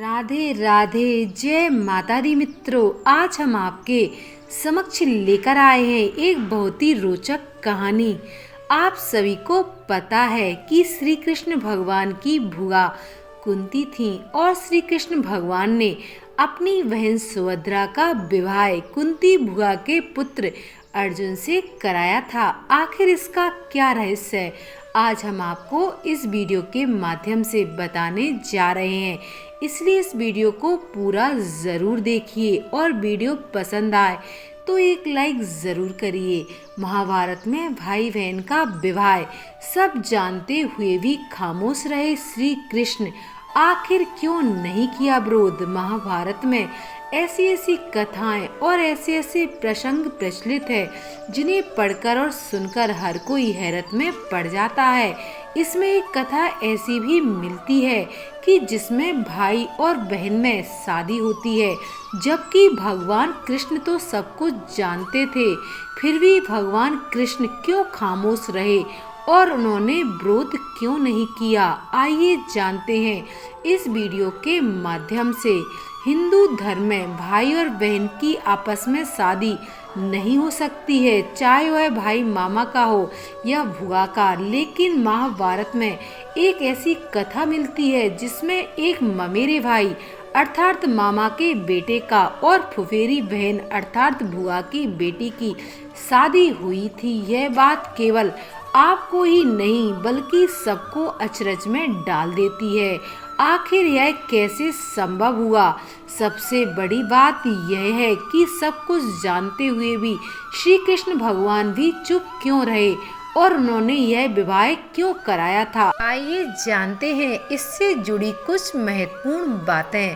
राधे राधे, जय माता दी मित्रों। आज हम आपके समक्ष लेकर आए हैं एक बहुत ही रोचक कहानी। आप सभी को पता है कि श्री कृष्ण भगवान की भुआ कुंती थी और श्री कृष्ण भगवान ने अपनी बहन सुभद्रा का विवाह कुंती भुआ के पुत्र अर्जुन से कराया था। आखिर इसका क्या रहस्य है, आज हम आपको इस वीडियो के माध्यम से बताने जा रहे हैं। इसलिए इस वीडियो को पूरा ज़रूर देखिए और वीडियो पसंद आए तो एक लाइक ज़रूर करिए। महाभारत में भाई बहन का विवाह सब जानते हुए भी खामोश रहे श्री कृष्ण। आखिर क्यों नहीं किया विरोध? महाभारत में ऐसी ऐसी कथाएं और ऐसे ऐसे प्रसंग प्रचलित है जिन्हें पढ़कर और सुनकर हर कोई हैरत में पड़ जाता है। इसमें एक कथा ऐसी भी मिलती है कि जिसमें भाई और बहन में शादी होती है, जबकि भगवान कृष्ण तो सब कुछ जानते थे। फिर भी भगवान कृष्ण क्यों खामोश रहे और उन्होंने विरोध क्यों नहीं किया? आइए जानते हैं इस वीडियो के माध्यम से। हिंदू धर्म में भाई और बहन की आपस में शादी नहीं हो सकती है, चाहे वह भाई मामा का हो या भुआ का। लेकिन महाभारत में एक ऐसी कथा मिलती है जिसमें एक ममेरे भाई अर्थात मामा के बेटे का और फुफेरी बहन अर्थात भुआ की बेटी की शादी हुई थी। यह बात केवल आपको ही नहीं बल्कि सबको अचरज में डाल देती है। आखिर यह कैसे संभव हुआ? सबसे बड़ी बात यह है कि सब कुछ जानते हुए भी श्री कृष्ण भगवान भी चुप क्यों रहे और उन्होंने यह विवाह क्यों कराया था। आइए जानते हैं इससे जुड़ी कुछ महत्वपूर्ण बातें।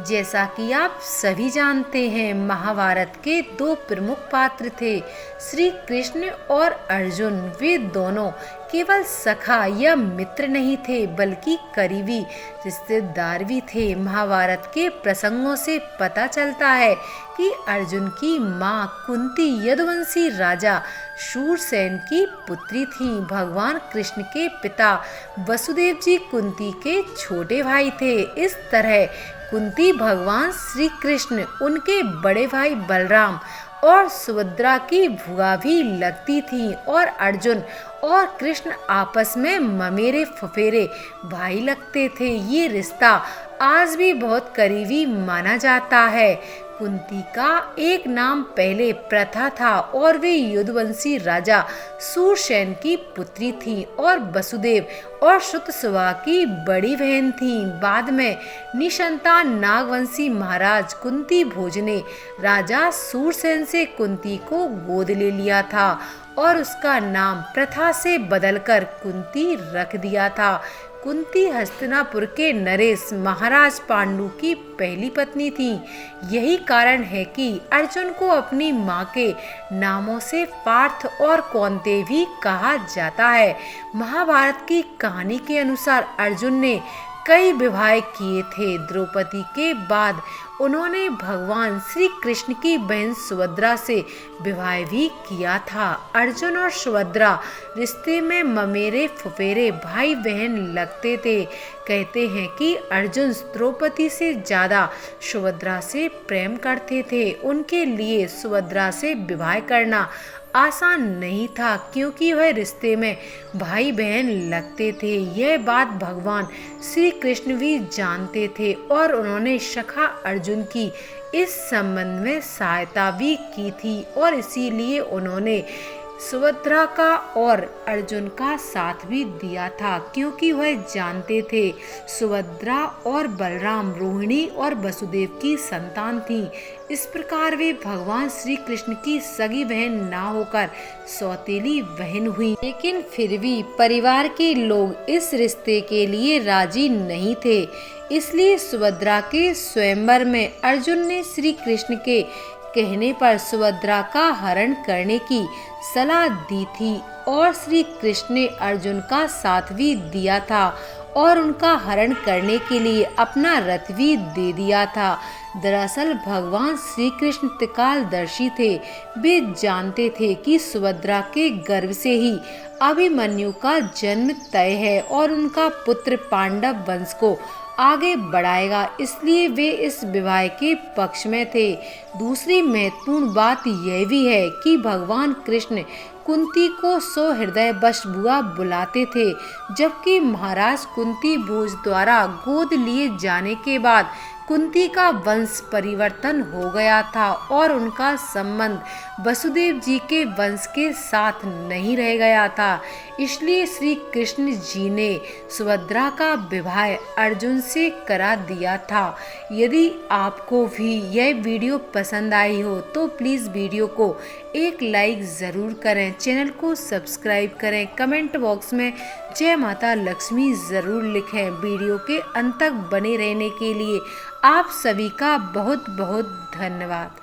जैसा कि आप सभी जानते हैं, महाभारत के दो प्रमुख पात्र थे, श्री कृष्ण और अर्जुन। वे दोनों केवल सखा या मित्र नहीं थे बल्कि करीबी रिश्तेदार भी थे। महाभारत के प्रसंगों से पता चलता है कि अर्जुन की माँ कुंती यदुवंशी राजा शूरसेन की पुत्री थी। भगवान कृष्ण के पिता वसुदेव जी कुंती के छोटे भाई थे। इस तरह कुंती भगवान श्री कृष्ण, उनके बड़े भाई बलराम और सुभद्रा की भुआ भी लगती थी और अर्जुन और कृष्ण आपस में ममेरे फुफेरे भाई लगते थे। ये रिश्ता आज भी बहुत करीबी माना जाता है। कुंती का एक नाम पहले प्रथा था और वे यदुवंशी राजा शूरसेन की पुत्री थी और वसुदेव और श्रुतसुवा की बड़ी बहन थी। बाद में निसंतान नागवंशी महाराज कुंती भोज ने राजा शूरसेन से कुंती को गोद ले लिया था और उसका नाम प्रथा से बदलकर कुंती रख दिया था। कुंती हस्तिनापुर के नरेश महाराज पांडु की पहली पत्नी थी। यही कारण है कि अर्जुन को अपनी माँ के नामों से पार्थ और कौंते भी कहा जाता है। महाभारत की कहानी के अनुसार अर्जुन ने कई विवाह किए थे। द्रौपदी के बाद उन्होंने भगवान श्री कृष्ण की बहन सुभद्रा से विवाह भी किया था। अर्जुन और सुभद्रा रिश्ते में ममेरे फुफेरे भाई बहन लगते थे। कहते हैं कि अर्जुन द्रौपदी से ज्यादा सुभद्रा से प्रेम करते थे। उनके लिए सुभद्रा से विवाह करना आसान नहीं था क्योंकि वह रिश्ते में भाई बहन लगते थे। यह बात भगवान श्री कृष्ण भी जानते थे और उन्होंने सखा अर्जुन की इस संबंध में सहायता भी की थी और इसीलिए उन्होंने सुभद्रा का और अर्जुन का साथ भी दिया था क्योंकि वह जानते थे सुभद्रा और बलराम रोहिणी और वसुदेव की संतान थी। इस प्रकार वे भगवान श्री कृष्ण की सगी बहन ना होकर सौतेली बहन हुई। लेकिन फिर भी परिवार के लोग इस रिश्ते के लिए राजी नहीं थे। इसलिए सुभद्रा के स्वयंवर में अर्जुन ने श्री कृष्ण के कहने पर सुभद्रा का हरण करने की सलाह दी थी और श्री कृष्ण ने अर्जुन का साथ भी दिया था और उनका हरण करने के लिए अपना रथ भी दे दिया था। दरअसल भगवान श्री कृष्ण त्रिकालदर्शी थे। वे जानते थे कि सुभद्रा के गर्भ से ही अभिमन्यु का जन्म तय है और उनका पुत्र पांडव वंश को आगे बढ़ाएगा, इसलिए वे इस विवाह के पक्ष में थे। दूसरी महत्वपूर्ण बात यह भी है कि भगवान कृष्ण कुंती को सहृदय वश बुआ बुलाते थे, जबकि महाराज कुंती भोज द्वारा गोद लिए जाने के बाद कुंती का वंश परिवर्तन हो गया था और उनका संबंध वसुदेव जी के वंश के साथ नहीं रह गया था। इसलिए श्री कृष्ण जी ने सुभद्रा का विवाह अर्जुन से करा दिया था। यदि आपको भी यह वीडियो पसंद आई हो तो प्लीज़ वीडियो को एक लाइक ज़रूर करें, चैनल को सब्सक्राइब करें, कमेंट बॉक्स में जय माता लक्ष्मी ज़रूर लिखें। वीडियो के अंत तक बने रहने के लिए आप सभी का बहुत बहुत धन्यवाद।